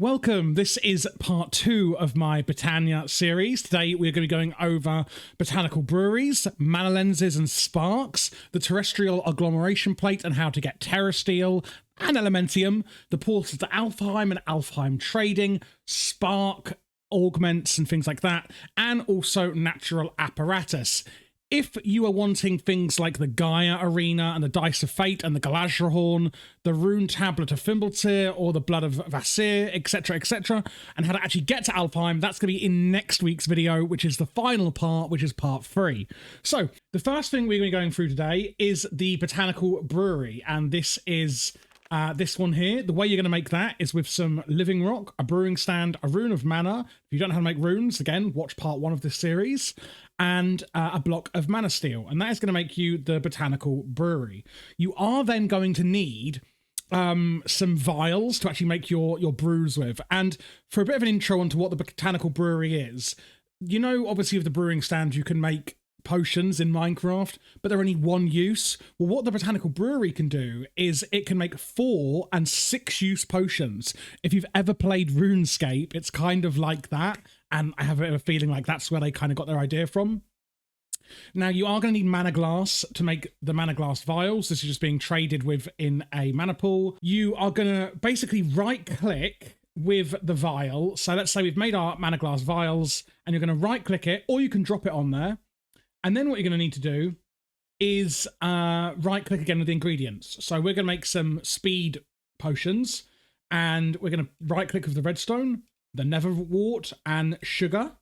Welcome. This is part 2 of my Botania series. Today we're going to be going over botanical breweries, mana lenses and sparks, the terrestrial agglomeration plate and how to get terresteel and elementium, the portals to Alfheim and Alfheim trading, spark augments and things like that, and also natural apparatus. If you are wanting things like the Gaia Arena and the Dice of Fate and the Galadriel, the Rune Tablet of Fimbultyr or the Blood of Vasir, etc., and how to actually get to Alfheim, that's going to be in next week's video, which is the final part, which is part 3. So, the first thing we're going to be going through today is the Botanical Brewery, and this is this one here. The way you're going to make that is with some living rock, a brewing stand, a rune of mana. If you don't know how to make runes, again, watch part 1 of this series, and a block of mana steel. And that is going to make you the Botanical Brewery. You are then going to need some vials to actually make your brews with. And for a bit of an intro onto what the Botanical Brewery is, you know, obviously with the brewing stand, you can make potions in Minecraft, but they're only one use. Well, what the Botanical Brewery can do is it can make 4 and 6 use potions. If you've ever played RuneScape, it's kind of like that, and I have a feeling like that's where they kind of got their idea from. Now, you are going to need mana glass to make the mana glass vials. This is just being traded with in a mana pool. You are going to basically right-click with the vial. So let's say we've made our mana glass vials, and you're going to right-click it, or you can drop it on there. And then what you're going to need to do is right-click again with the ingredients. So we're going to make some speed potions, and we're going to right-click with the redstone, the netherwort, and sugar.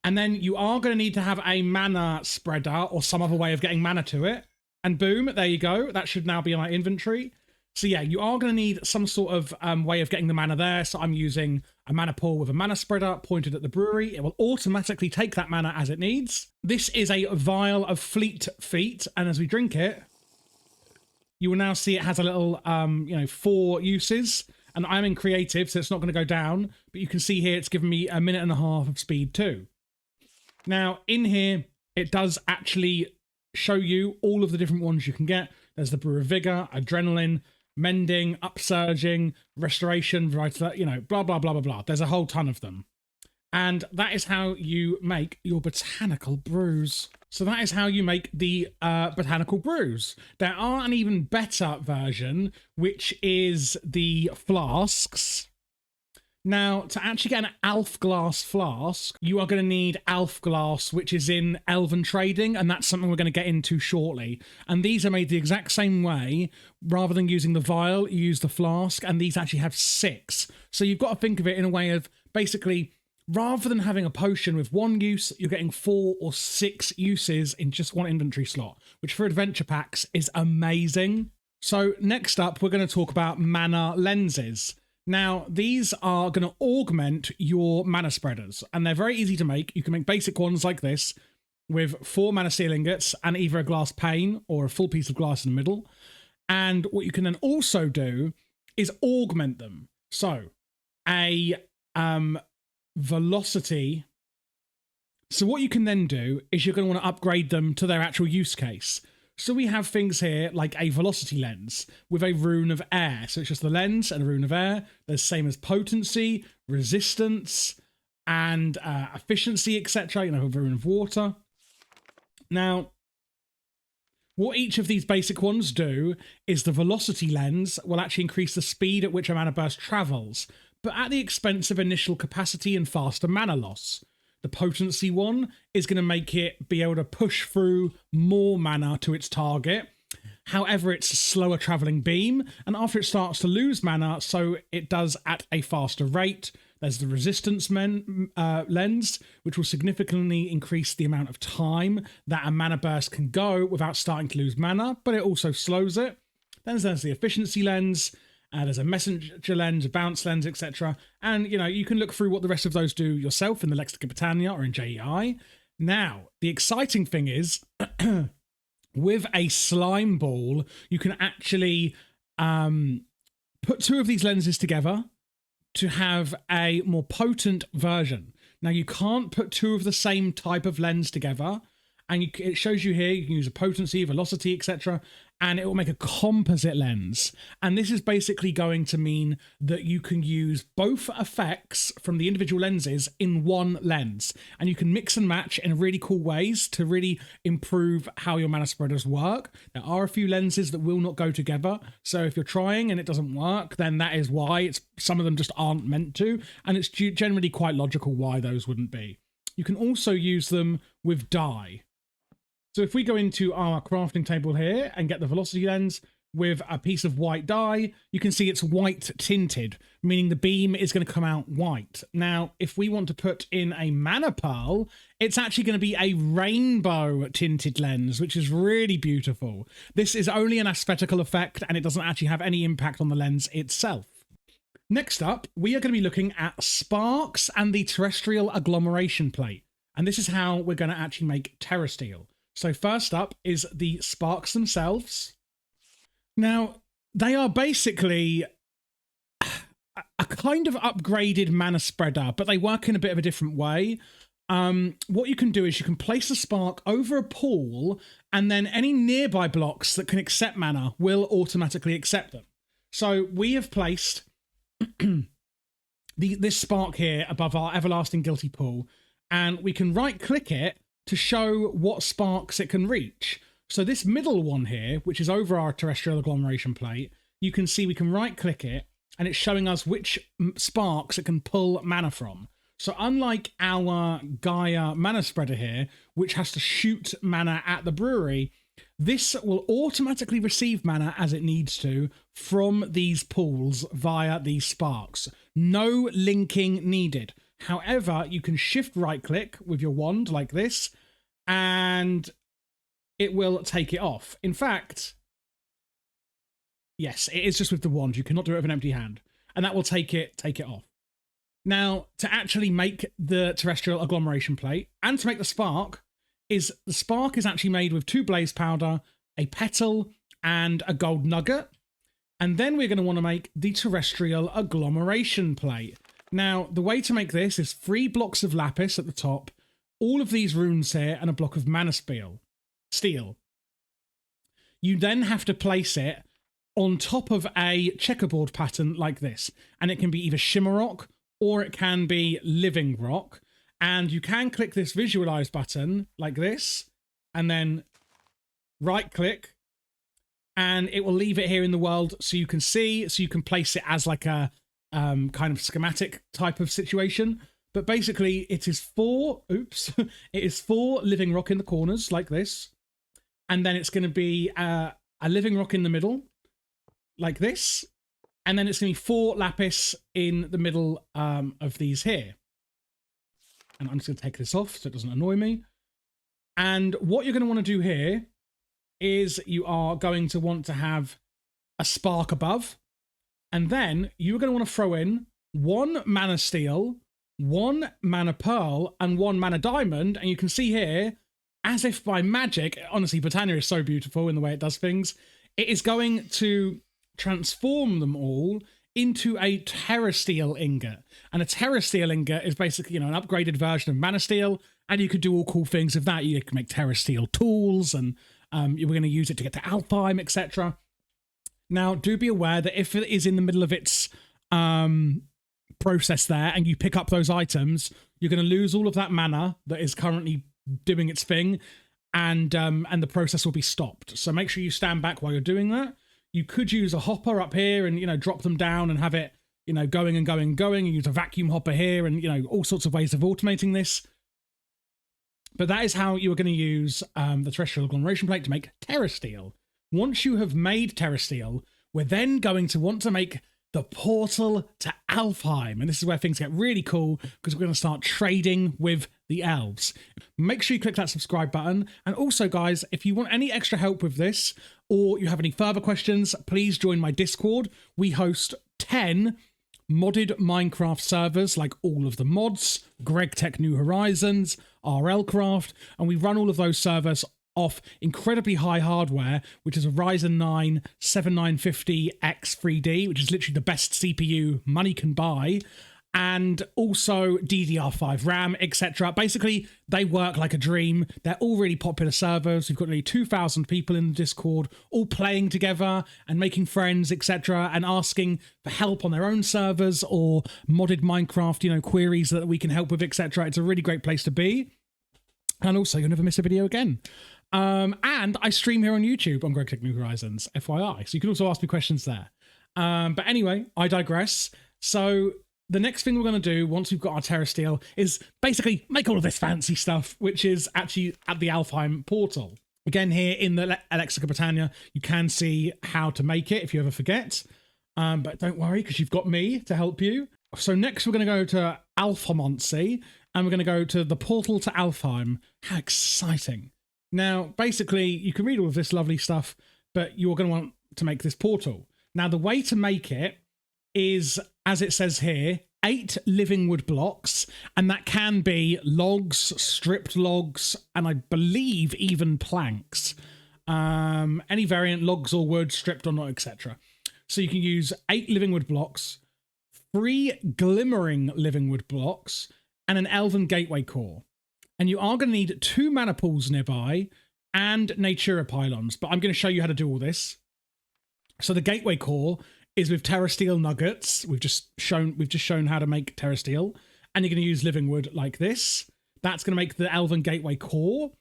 And then you are going to need to have a mana spreader or some other way of getting mana to it. And boom, there you go. That should now be in my inventory. So yeah, you are going to need some sort of way of getting the mana there. So I'm using a mana pool with a mana spreader pointed at the brewery. It will automatically take that mana as it needs. This is a vial of Fleet Feet, and as we drink it, you will now see it has a little, 4 uses. And I'm in creative, so it's not going to go down. But you can see here it's given me 1.5 minutes of speed too. Now, in here, it does actually show you all of the different ones you can get. There's the Brew of Vigor, Adrenaline, Mending, Upsurging, Restoration, blah, blah, blah, blah, blah. There's a whole ton of them. And that is how you make your botanical brews. So that is how you make the botanical brews. There are an even better version, which is the flasks. Now, to actually get an Alf glass flask, you are going to need Alf glass, which is in Elven trading, and that's something we're going to get into shortly. And these are made the exact same way. Rather than using the vial, you use the flask, and these actually have 6. So you've got to think of it in a way of, basically, rather than having a potion with 1 use, you're getting 4 or 6 uses in just 1 inventory slot, which for adventure packs is amazing. So next up, we're going to talk about mana lenses. Now, these are going to augment your mana spreaders, and they're very easy to make. You can make basic ones like this with 4 mana steel ingots and either a glass pane or a full piece of glass in the middle. And what you can then also do is augment them. So, a velocity. So what you can then do is you're going to want to upgrade them to their actual use case. So we have things here like a velocity lens with a rune of air. So it's just the lens and a rune of air. There's same as potency, resistance, and efficiency, etc. A rune of water. Now, what each of these basic ones do is the velocity lens will actually increase the speed at which a mana burst travels, but at the expense of initial capacity and faster mana loss. The potency one is going to make it be able to push through more mana to its target. However, it's a slower traveling beam, and after it starts to lose mana, so it does at a faster rate. There's the resistance lens, which will significantly increase the amount of time that a mana burst can go without starting to lose mana, but it also slows it. Then there's the efficiency lens. There's a messenger lens, a bounce lens, etc. And, you can look through what the rest of those do yourself in the Lexicon Botania or in JEI. Now, the exciting thing is, with a slime ball, you can actually put 2 of these lenses together to have a more potent version. Now, you can't put 2 of the same type of lens together and it shows you here, you can use a potency, velocity, etc., and it will make a composite lens. And this is basically going to mean that you can use both effects from the individual lenses in one lens, and you can mix and match in really cool ways to really improve how your mana spreaders work. There are a few lenses that will not go together, so if you're trying and it doesn't work, then that is why. Some of them just aren't meant to, and it's generally quite logical why those wouldn't be. You can also use them with dye. So if we go into our crafting table here and get the velocity lens with a piece of white dye, you can see it's white tinted, meaning the beam is going to come out white. Now, if we want to put in a mana pearl, it's actually going to be a rainbow tinted lens, which is really beautiful. This is only an aesthetical effect, and it doesn't actually have any impact on the lens itself. Next up, we are going to be looking at sparks and the terrestrial agglomeration plate. And this is how we're going to actually make Terrasteel. So first up is the sparks themselves. Now, they are basically a kind of upgraded mana spreader, but they work in a bit of a different way. What you can do is you can place a spark over a pool, and then any nearby blocks that can accept mana will automatically accept them. So we have placed this spark here above our everlasting guilty pool, and we can right click it to show what sparks it can reach. So this middle one here, which is over our terrestrial agglomeration plate, you can see we can right click it and it's showing us which sparks it can pull mana from. So unlike our Gaia mana spreader here, which has to shoot mana at the brewery, this will automatically receive mana as it needs to from these pools via these sparks. No linking needed. However, you can shift right click with your wand like this, and it will take it off. In fact, yes, it is just with the wand. You cannot do it with an empty hand, and that will take it off. Now, to actually make the terrestrial agglomeration plate and to make the spark is actually made with 2 blaze powder, a petal, and a gold nugget. And then we're going to want to make the terrestrial agglomeration plate. Now, the way to make this is 3 blocks of lapis at the top, all of these runes here, and a block of mana steel. You then have to place it on top of a checkerboard pattern like this. And it can be either shimmer rock or it can be living rock. And you can click this visualize button like this, and then right click, and it will leave it here in the world so you can see, so you can place it as like a kind of schematic type of situation. But basically it is 4 living rock in the corners like this, and then it's going to be a living rock in the middle like this, and then it's going to be 4 lapis in the middle of these here. And I'm just going to take this off so it doesn't annoy me. And what you're going to want to do here is you are going to want to have a spark above, and then you're going to want to throw in 1 mana steel, 1 mana pearl, and 1 mana diamond. And you can see here, as if by magic, honestly, Botania is so beautiful in the way it does things. It is going to transform them all into a Terrasteel ingot. And a Terrasteel ingot is basically, an upgraded version of mana steel, and you could do all cool things with that. You can make Terrasteel tools, and you were going to use it to get to Alfheim, etc. Now, do be aware that if it is in the middle of its process there, and you pick up those items, you're going to lose all of that mana that is currently doing its thing, and the process will be stopped. So make sure you stand back while you're doing that. You could use a hopper up here and, drop them down and have it, going and going and going. You use a vacuum hopper here and, all sorts of ways of automating this. But that is how you are going to use the terrestrial agglomeration plate to make Terrasteel. Once you have made Terrasteel, we're then going to want to make the portal to Alfheim. And this is where things get really cool, because we're going to start trading with the elves. Make sure you click that subscribe button. And also, guys, if you want any extra help with this, or you have any further questions, please join my Discord. We host 10 modded Minecraft servers, like all of the mods, Greg Tech New Horizons, RL Craft, and we run all of those servers off incredibly high hardware, which is a Ryzen 9 7950X3D, which is literally the best CPU money can buy. and also DDR5 RAM, etc. Basically, they work like a dream. They're all really popular servers. We've got nearly 2,000 people in the Discord, all playing together and making friends, etc., and asking for help on their own servers or modded Minecraft, queries that we can help with, etc. It's a really great place to be. And also, you'll never miss a video again. And I stream here on YouTube on Greg Tech New Horizons, FYI. So you can also ask me questions there. But anyway, I digress. So the next thing we're going to do once we've got our Terrestrial is basically make all of this fancy stuff, which is actually at the Alfheim portal. Again, here in the Lexica Botania, you can see how to make it if you ever forget. But don't worry, because you've got me to help you. So next we're going to go to Alphamoncy, and we're going to go to the portal to Alfheim. How exciting. Now, basically, you can read all of this lovely stuff, but you're going to want to make this portal. Now, the way to make it is, as it says here, 8 living wood blocks, and that can be logs, stripped logs, and I believe even planks. Any variant, logs or wood, stripped or not, etc. So you can use 8 living wood blocks, 3 glimmering living wood blocks, and an elven gateway core. And you are going to need 2 mana pools nearby and Natura pylons, but I'm going to show you how to do all this. So the gateway core is with Terrestrial nuggets. We've just shown how to make Terrestrial, and you're going to use living wood like this. That's going to make the elven gateway core.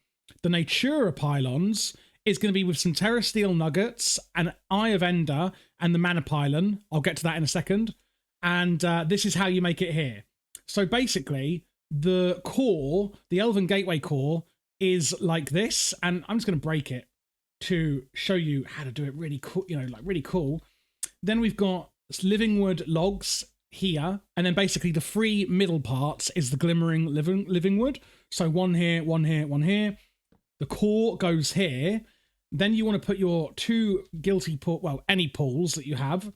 The Natura pylons is going to be with some Terrestrial nuggets, an Eye of Ender, and the mana pylon. I'll get to that in a second. And this is how you make it here. So basically, the core, the elven gateway core, is like this, and I'm just going to break it to show you how to do it really cool, really cool. Then we've got living wood logs here, and then basically the 3 middle parts is the glimmering living wood. So one here, one here, one here. The core goes here. Then you want to put your 2 any pools that you have,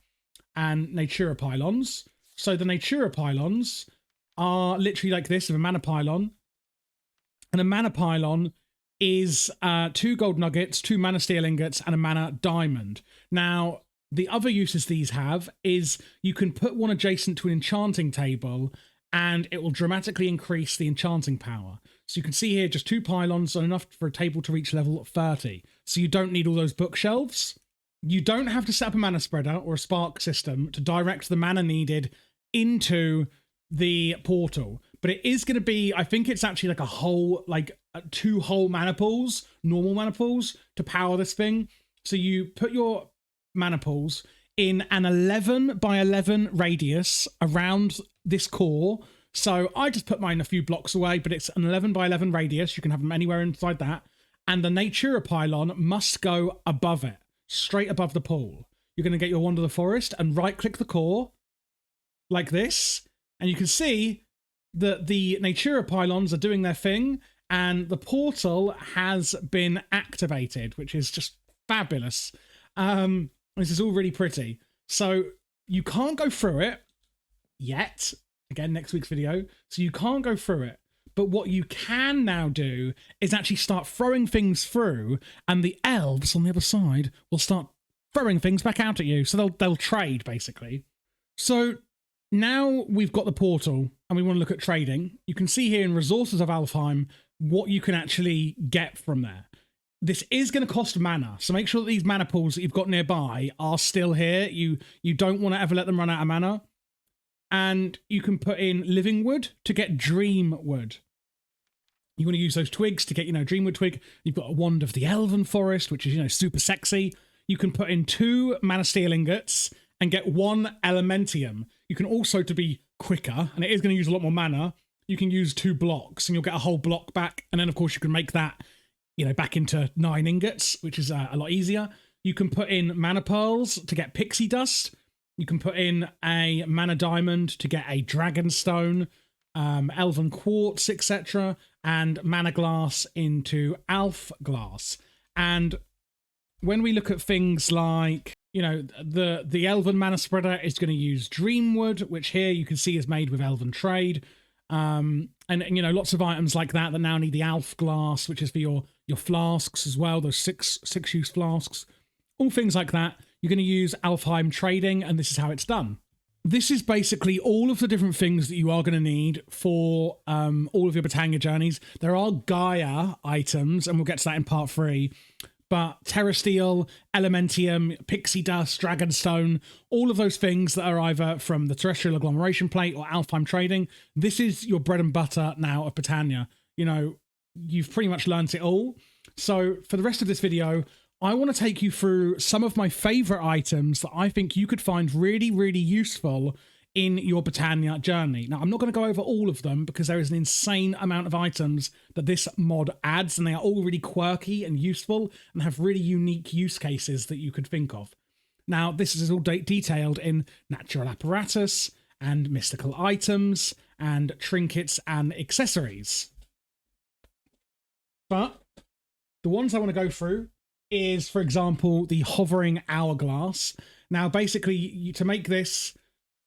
and Natura pylons. So the Natura pylons are literally like this, with a mana pylon. And a mana pylon is 2 gold nuggets, 2 mana steel ingots, and a mana diamond. Now, the other uses these have is you can put one adjacent to an enchanting table, and it will dramatically increase the enchanting power. So you can see here just 2 pylons are enough for a table to reach level 30. So you don't need all those bookshelves. You don't have to set up a mana spreader or a spark system to direct the mana needed into the portal. But it is going to be, I think it's actually like a whole, 2 whole mana pools, normal mana pools, to power this thing. So you put your mana pools in an 11 by 11 radius around this core. So I just put mine a few blocks away, but it's an 11 by 11 radius. You can have them anywhere inside that. And the Natura pylon must go above it, straight above the pool. You're going to get your Wand of the Forest and right-click the core like this. And you can see that the Natura pylons are doing their thing, and the portal has been activated, which is just fabulous. This is all really pretty. So you can't go through it yet. Again, next week's video. So you can't go through it. But what you can now do is actually start throwing things through, and the elves on the other side will start throwing things back out at you. So they'll trade, basically. So now we've got the portal and we want to look at trading. You can see here in Resources of Alfheim what you can actually get from there. This is going to cost mana, so make sure that these mana pools that you've got nearby are still here. You don't want to ever let them run out of mana. And you can put in living wood to get dream wood. You want to use those twigs to get, dreamwood twig. You've got a Wand of the Elven Forest, which is, super sexy. You can put in 2 mana steel ingots and get 1 elementium. You can also, to be quicker, and it is going to use a lot more mana, you can use 2 blocks and you'll get a whole block back. And then, of course, you can make that back into 9 ingots, which is a lot easier. You can put in mana pearls to get pixie dust. You can put in a mana diamond to get a dragon stone, elven quartz, etc., and mana glass into alf glass. And when we look at things like, the elven mana spreader is going to use dreamwood, which here you can see is made with elven trade. And lots of items like that now need the alf glass, which is for your flasks as well, those six use flasks. All things like that, you're going to use Alfheim trading, and this is how it's done. this is basically all of the different things that you are going to need for all of your Botania journeys. There are Gaia items, and we'll get to that in part 3. But Terrasteel, Elementium, Pixie Dust, Dragonstone, all of those things that are either from the Terrestrial Agglomeration Plate or Alfheim Trading, this is your bread and butter now of Botania. You know, you've pretty much learned it all. So for the rest of this video, I want to take you through some of my favorite items that I think you could find really, really useful in your Botania journey. Now, I'm not going to go over all of them because there is an insane amount of items that this mod adds, and they are all really quirky and useful and have really unique use cases that you could think of. Now, this is all detailed in natural apparatus and mystical items and trinkets and accessories. But the ones I want to go through is, for example, the hovering hourglass. Now, basically, to make this,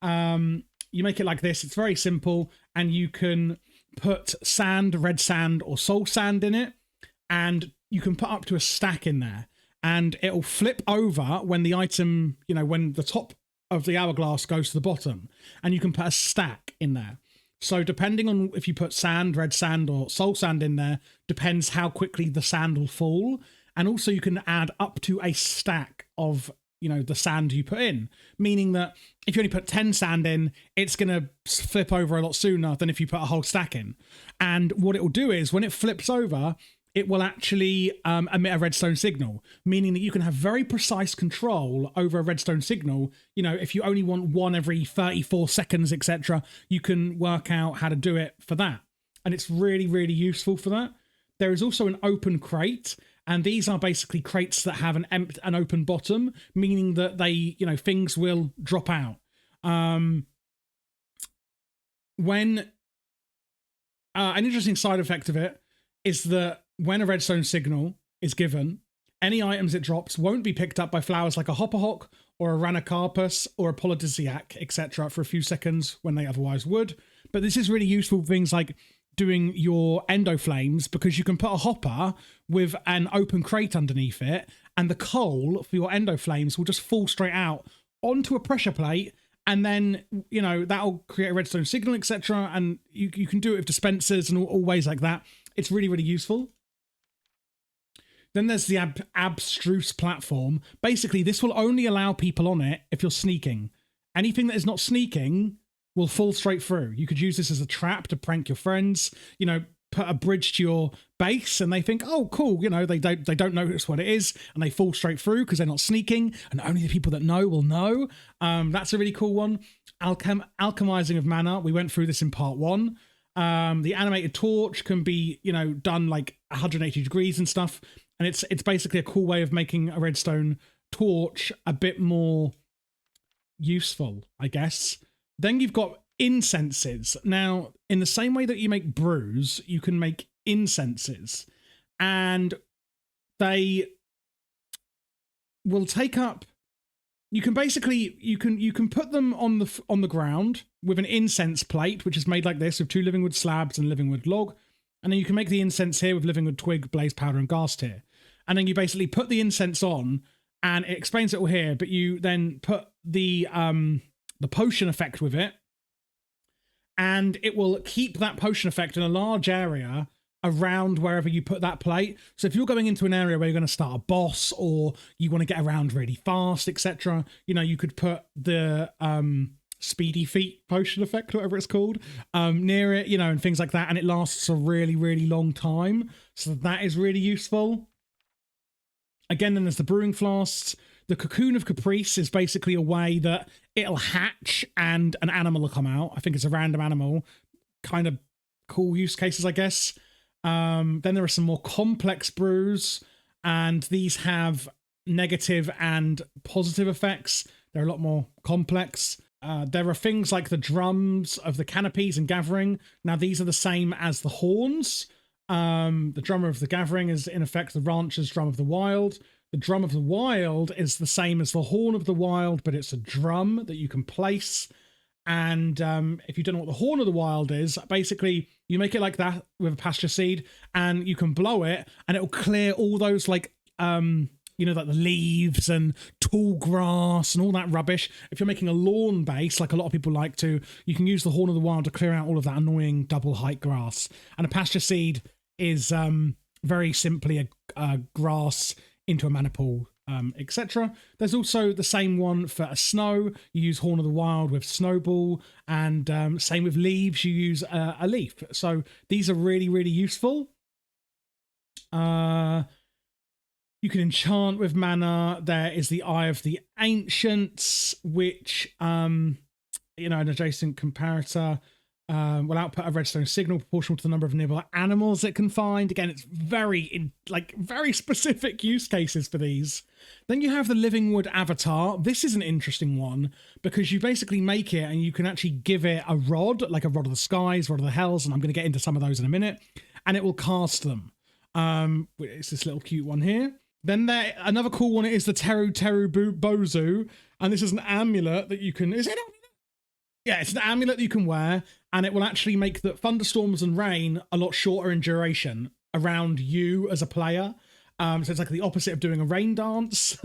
you make it like this. It's very simple, and you can put sand, red sand, or soul sand in it, and you can put up to a stack in there, and it'll flip over when the item, you know, when the top of the hourglass goes to the bottom, and you can put a stack in there. So depending on if you put sand, red sand, or soul sand in there, depends how quickly the sand will fall. And also you can add up to a stack of, you know, the sand you put in, meaning that if you only put 10 sand in, it's going to flip over a lot sooner than if you put a whole stack in. And what it will do is when it flips over, it will actually emit a redstone signal, meaning that you can have very precise control over a redstone signal. You know, if you only want one every 34 seconds, etc., you can work out how to do it for that. And it's really, really useful for that. There is also an open crate. And these are basically crates that have an open bottom, meaning that they, you know, things will drop out. An interesting side effect of it is that when a redstone signal is given, any items it drops won't be picked up by flowers like a hopperhock or a ranacarpus or a polydisiac, etc., for a few seconds when they otherwise would. But this is really useful for things like doing your endo flames, because you can put a hopper with an open crate underneath it, and the coal for your endo flames will just fall straight out onto a pressure plate, and then, you know, that'll create a redstone signal, etc. And you can do it with dispensers and all ways like that. It's really, really useful. Then there's the abstruse platform. Basically, this will only allow people on it if you're sneaking. Anything that is not sneaking will fall straight through. You could use this as a trap to prank your friends, you know, put a bridge to your base and they think, oh, cool, you know, they don't notice what it is, and they fall straight through because they're not sneaking, and only the people that know will know. That's a really cool one. Alchemizing of mana. We went through this in part 1. The animated torch can be, you know, done like 180 degrees and stuff, and it's basically a cool way of making a redstone torch a bit more useful, I guess. Then you've got incenses. Now, in the same way that you make brews, you can make incenses, and they will take up. You can basically you can put them on the ground with an incense plate, which is made like this with 2 living wood slabs and living wood log, and then you can make the incense here with living wood twig, blaze powder, and ghast here, and then you basically put the incense on, and it explains it all here. But you then put the potion effect with it, and it will keep that potion effect in a large area around wherever you put that plate. So if you're going into an area where you're going to start a boss, or you want to get around really fast, etc., you know, you could put the speedy feet potion effect, whatever it's called, near it, you know, and things like that, and it lasts a really, really long time. So that is really useful. Again, then there's the brewing flasks. The cocoon of caprice is basically a way that it'll hatch and an animal will come out. I think it's a random animal. Kind of cool use cases, I guess. Then there are some more complex brews, and these have negative and positive effects. They're a lot more complex. There are things like the drums of the canopies and gathering. Now, these are the same as the horns. The drummer of the gathering is, in effect, the rancher's drum of the wild. The drum of the wild is the same as the horn of the wild, but it's a drum that you can place. And if you don't know what the horn of the wild is, basically you make it like that with a pasture seed, and you can blow it, and it'll clear all those, like, you know, like the leaves and tall grass and all that rubbish. If you're making a lawn base, like a lot of people like to, you can use the Horn of the Wild to clear out all of that annoying double height grass. And a pasture seed is very simply a grass into a mana pool, etc. There's also the same one for a snow. You use Horn of the Wild with Snowball, and same with leaves, you use a leaf. So these are really, really useful. You can enchant with mana. There is the Eye of the Ancients, which, an adjacent comparator will output a redstone signal proportional to the number of nearby animals it can find. Again, it's very specific use cases for these. Then you have the Living Wood Avatar. This is an interesting one because you basically make it and you can actually give it a rod, like a Rod of the Skies, Rod of the Hells, and I'm going to get into some of those in a minute, and it will cast them. It's this little cute one here. Then another cool one is the Teru Bozu, and this is an amulet that you can... Is it an amulet? Yeah, it's an amulet that you can wear, and it will actually make the thunderstorms and rain a lot shorter in duration around you as a player. So it's like the opposite of doing a rain dance.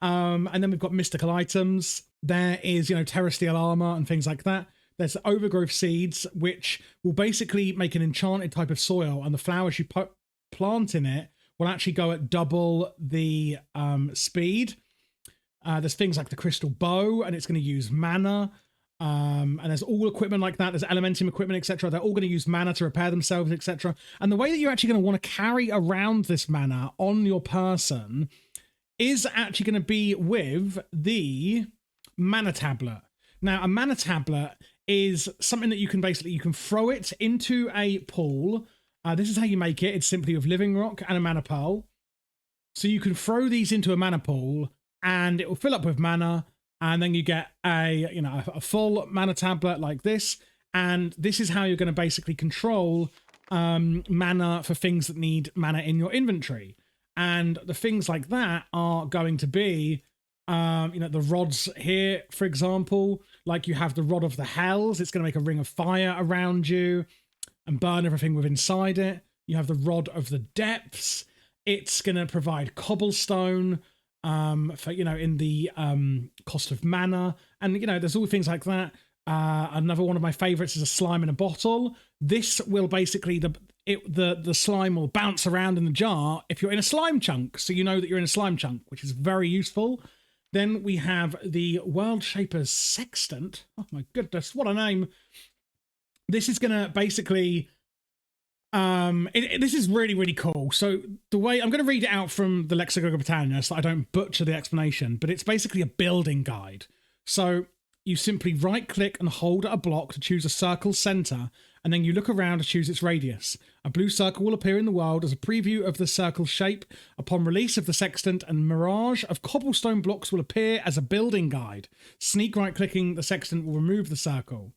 And then we've got mystical items. There is, terrestrial armor and things like that. There's the overgrowth seeds, which will basically make an enchanted type of soil, and the flowers you plant in it will actually go at double the speed. There's things like the crystal bow, and it's going to use mana. And there's all equipment like that. There's Elementium equipment, etc. They're all going to use mana to repair themselves, etc. And the way that you're actually going to want to carry around this mana on your person is actually going to be with the mana tablet. Now, a mana tablet is something that you can throw it into a pool. This is how you make it. It's simply with living rock and a mana pearl. So you can throw these into a mana pool and it will fill up with mana. And then you get a full mana tablet like this. And this is how you're going to basically control mana for things that need mana in your inventory. And the things like that are going to be, the rods here, for example. Like you have the Rod of the Hells. It's going to make a ring of fire around you and burn everything with inside it. You have the Rod of the Depths. It's going to provide cobblestone for, in the cost of mana. And, there's all things like that. Another one of my favorites is a slime in a bottle. This will basically, the slime will bounce around in the jar if you're in a slime chunk. So you know that you're in a slime chunk, which is very useful. Then we have the World Shaper's Sextant. Oh my goodness, what a name. This is going to basically... this is really, really cool. So the way... I'm going to read it out from the Lexicon of Botania so I don't butcher the explanation, but it's basically a building guide. So you simply right-click and hold at a block to choose a circle center, and then you look around to choose its radius. A blue circle will appear in the world as a preview of the circle's shape. Upon release of the sextant, a mirage of cobblestone blocks will appear as a building guide. Sneak right-clicking the sextant will remove the circle.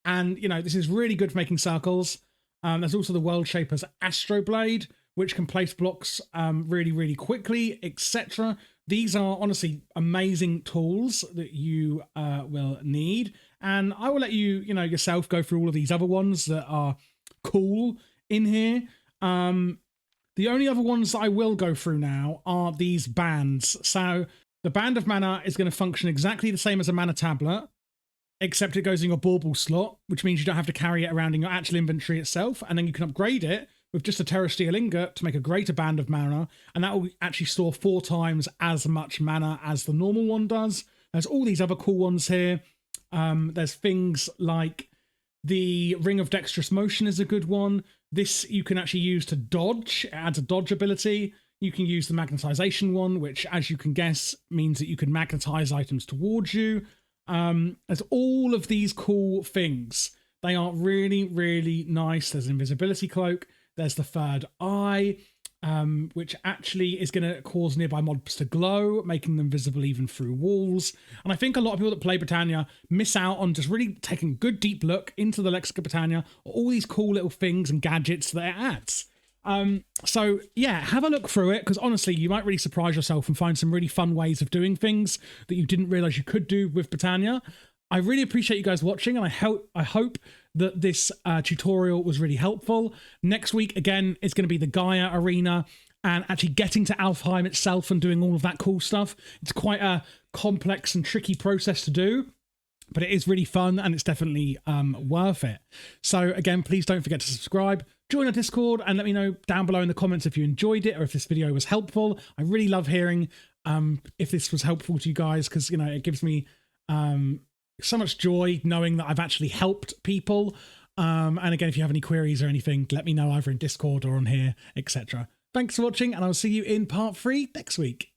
And, this is really good for making circles. There's also the World Shaper's Astroblade, which can place blocks really, really quickly, etc. These are honestly amazing tools that you will need. And I will let you, yourself go through all of these other ones that are cool in here. The only other ones that I will go through now are these bands. So the Band of Mana is going to function exactly the same as a mana tablet, except it goes in your bauble slot, which means you don't have to carry it around in your actual inventory itself. And then you can upgrade it with just a terrestrial ingot to make a greater Band of Mana, and that will actually store 4 times as much mana as the normal one does. There's all these other cool ones here. There's things like the Ring of Dexterous Motion is a good one. This you can actually use to dodge. It adds a dodge ability. You can use the magnetization one, which, as you can guess, means that you can magnetize items towards you. There's all of these cool things. They are really, really nice. There's an invisibility cloak. There's the third eye, which actually is going to cause nearby mobs to glow, making them visible even through walls. And I think a lot of people that play Botania miss out on just really taking a good deep look into the Lexicon of Botania, all these cool little things and gadgets that it adds. So yeah, have a look through it, because honestly, you might really surprise yourself and find some really fun ways of doing things that you didn't realize you could do with Botania. I really appreciate you guys watching, and I hope that this tutorial was really helpful. Next week, again, is going to be the Gaia Arena, and actually getting to Alfheim itself and doing all of that cool stuff. It's quite a complex and tricky process to do, but it is really fun and it's definitely worth it. So again, please don't forget to subscribe, join our Discord, and let me know down below in the comments if you enjoyed it or if this video was helpful. I really love hearing if this was helpful to you guys, because, you know, it gives me so much joy knowing that I've actually helped people. And again, if you have any queries or anything, let me know either in Discord or on here, etc. Thanks for watching, and I'll see you in part 3 next week.